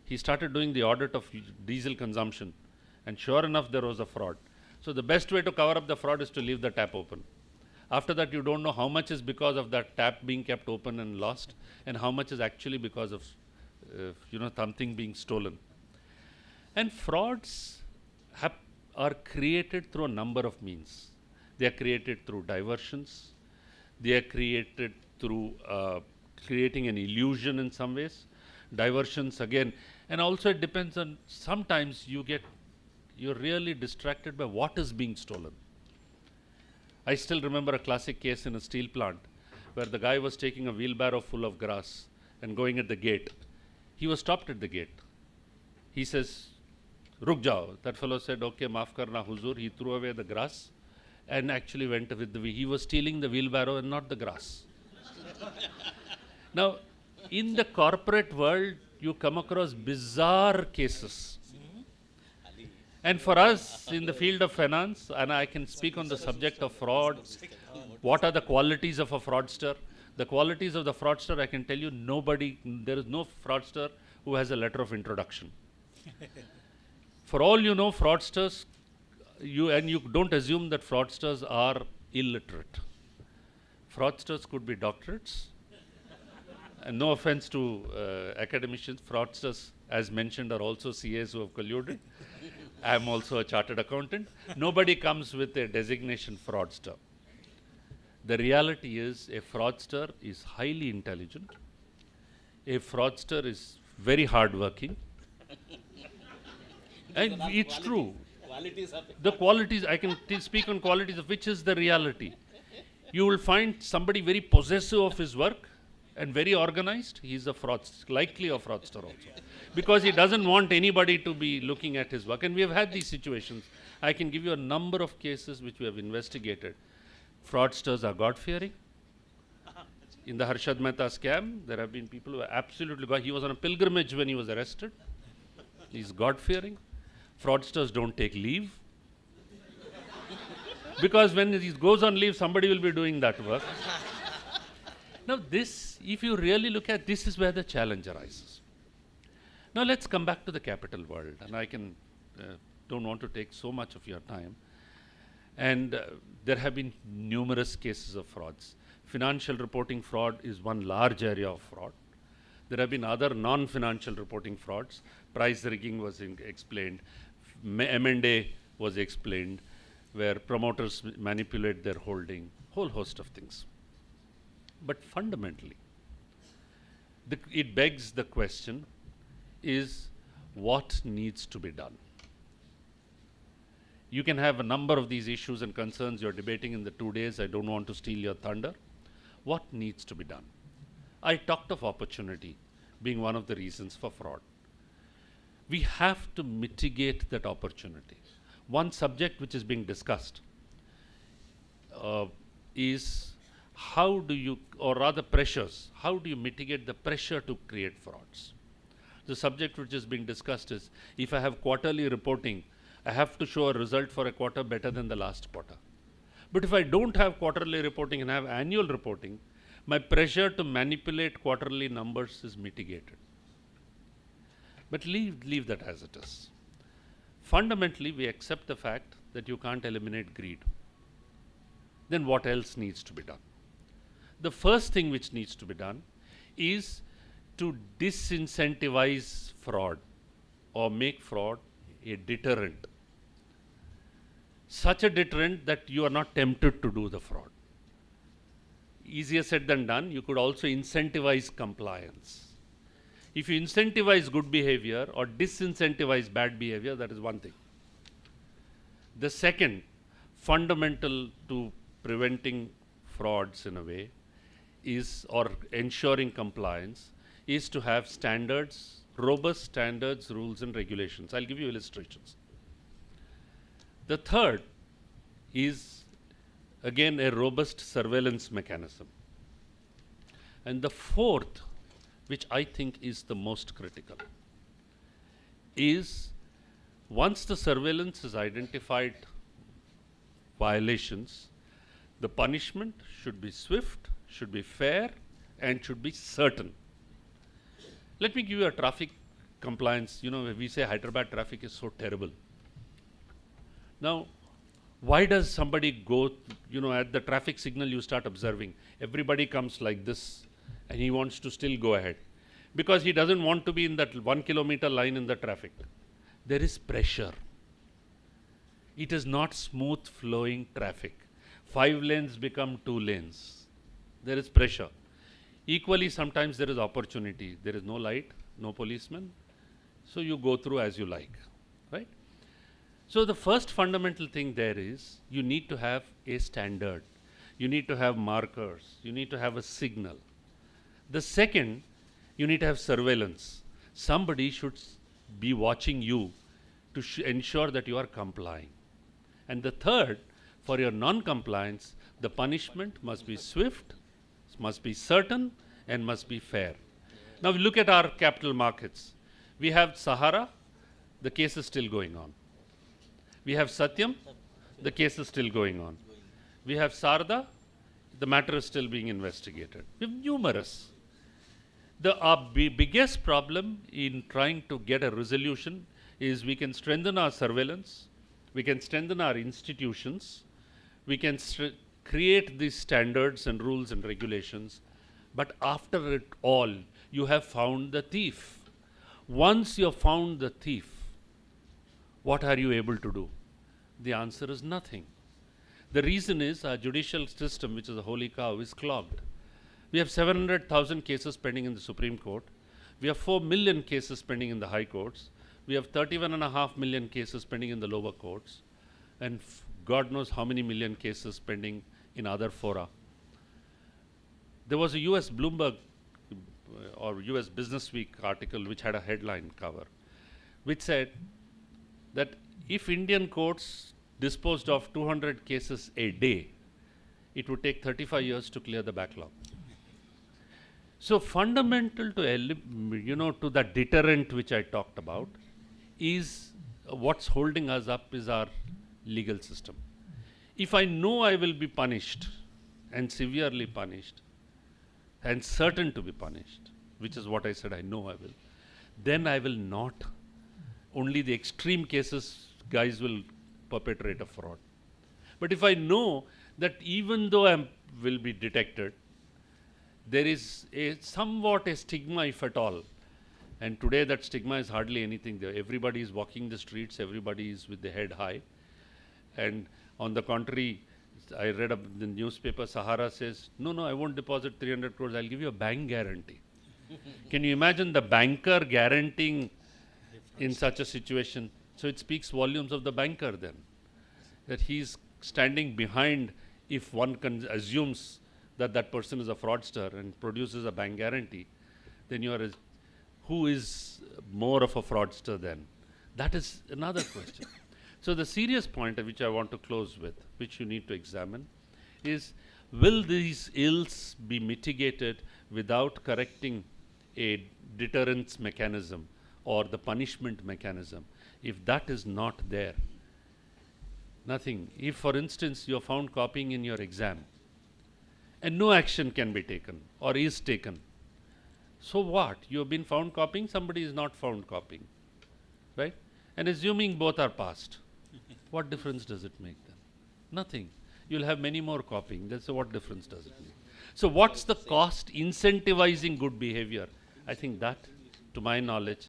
he started doing the audit of diesel consumption, and sure enough, there was a fraud. So the best way to cover up the fraud is to leave the tap open. After that, you don't know how much is because of that tap being kept open and lost, and how much is actually because of something being stolen. And frauds are created through a number of means. They are created through diversions. They are created through creating an illusion in some ways. Diversions again, and also it depends on, sometimes you're really distracted by what is being stolen. I still remember a classic case in a steel plant where the guy was taking a wheelbarrow full of grass and going at the gate. He was stopped at the gate. He says, "Ruk jao." That fellow said, "Okay, maaf karna huzur." He threw away the grass and actually went with the he was stealing the wheelbarrow and not the grass. Now, in the corporate world, you come across bizarre cases. And for us in the field of finance, and I can speak on the subject of fraud, what are the qualities of a fraudster? The qualities of the fraudster, I can tell you, there is no fraudster who has a letter of introduction. For all you know, fraudsters, you don't assume that fraudsters are illiterate. Fraudsters could be doctorates. And no offense to academicians, fraudsters, as mentioned, are also CAs who have colluded. I'm also a chartered accountant. Nobody comes with a designation fraudster. The reality is a fraudster is highly intelligent. A fraudster is very hardworking. And it's true. The qualities, I can speak on qualities of which is the reality. You will find somebody very possessive of his work and very organized. He's a fraudster, likely a fraudster also, because he doesn't want anybody to be looking at his work. And we have had these situations. I can give you a number of cases which we have investigated. Fraudsters are God-fearing. In the Harshad Mehta scam, there have been people who are absolutely he was on a pilgrimage when he was arrested. He's God-fearing. Fraudsters don't take leave. Because when he goes on leave, somebody will be doing that work. Now this, if you really look at, this is where the challenge arises. Now let's come back to the capital world, and I don't want to take so much of your time. And there have been numerous cases of frauds. Financial reporting fraud is one large area of fraud. There have been other non-financial reporting frauds. Price rigging was explained. M&A was explained, where promoters manipulate their holding, whole host of things. But fundamentally, it begs the question is what needs to be done? You can have a number of these issues and concerns you're debating in the 2 days. I don't want to steal your thunder. What needs to be done? I talked of opportunity being one of the reasons for fraud. We have to mitigate that opportunity. One subject which is being discussed is how do you, or rather pressures, how do you mitigate the pressure to create frauds? The subject which is being discussed is, if I have quarterly reporting, I have to show a result for a quarter better than the last quarter. But if I don't have quarterly reporting and have annual reporting, my pressure to manipulate quarterly numbers is mitigated. But leave that as it is. Fundamentally, we accept the fact that you can't eliminate greed. Then what else needs to be done? The first thing which needs to be done is to disincentivize fraud or make fraud a deterrent. Such a deterrent that you are not tempted to do the fraud. Easier said than done. You could also incentivize compliance. If you incentivize good behavior or disincentivize bad behavior, that is one thing. The second, fundamental to preventing frauds in a way, is, or ensuring compliance, is to have standards, robust standards, rules and regulations. I'll give you illustrations. The third is, again, a robust surveillance mechanism. And the fourth, which I think is the most critical, is once the surveillance has identified violations, the punishment should be swift, should be fair, and should be certain. Let me give you a traffic compliance. We say Hyderabad traffic is so terrible. Now, why does somebody go, at the traffic signal you start observing, everybody comes like this and he wants to still go ahead? Because he doesn't want to be in that 1 kilometer line in the traffic. There is pressure. It is not smooth flowing traffic. 5 lanes become 2 lanes. There is pressure. Equally, sometimes there is opportunity. There is no light, no policeman. So you go through as you like, right? So the first fundamental thing there is you need to have a standard. You need to have markers. You need to have a signal. The second, you need to have surveillance. Somebody should be watching you to ensure that you are complying. And the third, for your non-compliance, the punishment must be swift, must be certain, and must be fair. Now we look at our capital markets. We have Sahara, the case is still going on. We have Satyam, the case is still going on. We have Sarda, the matter is still being investigated. We have numerous. The biggest problem in trying to get a resolution is we can strengthen our surveillance, we can strengthen our institutions, we can create these standards and rules and regulations, but after it all, you have found the thief. Once you have found the thief, what are you able to do? The answer is nothing. The reason is our judicial system, which is a holy cow, is clogged. We have 700,000 cases pending in the Supreme Court. We have 4 million cases pending in the high courts. We have 31.5 million cases pending in the lower courts. And God knows how many million cases pending in other fora. There was a US Bloomberg or US Business Week article which had a headline cover, which said that if Indian courts disposed of 200 cases a day, it would take 35 years to clear the backlog. So fundamental to, to that deterrent which I talked about is what's holding us up is our legal system. If I know I will be punished and severely punished and certain to be punished, which is what I said I know I will, then I will not. Only the extreme cases guys will perpetrate a fraud. But if I know that even though I will be detected, there is somewhat a stigma, if at all. And today that stigma is hardly anything there. Everybody is walking the streets, everybody is with the head high. And on the contrary, I read up the newspaper, Sahara says, no, I won't deposit 300 crores, I'll give you a bank guarantee. Can you imagine the banker guaranteeing in such a situation? So it speaks volumes of the banker then, that he's standing behind if one assumes that that person is a fraudster and produces a bank guarantee, then who is more of a fraudster then? That is another question. So the serious point which I want to close with, which you need to examine, is will these ills be mitigated without correcting a deterrence mechanism or the punishment mechanism? If that is not there, nothing. If, for instance, you are found copying in your exam and no action can be taken or is taken, so what? You have been found copying, somebody is not found copying, right? And assuming both are passed, what difference does it make then? Nothing. You'll have many more copying. So what difference does it make? So what's the cost incentivizing good behavior? I think that, to my knowledge,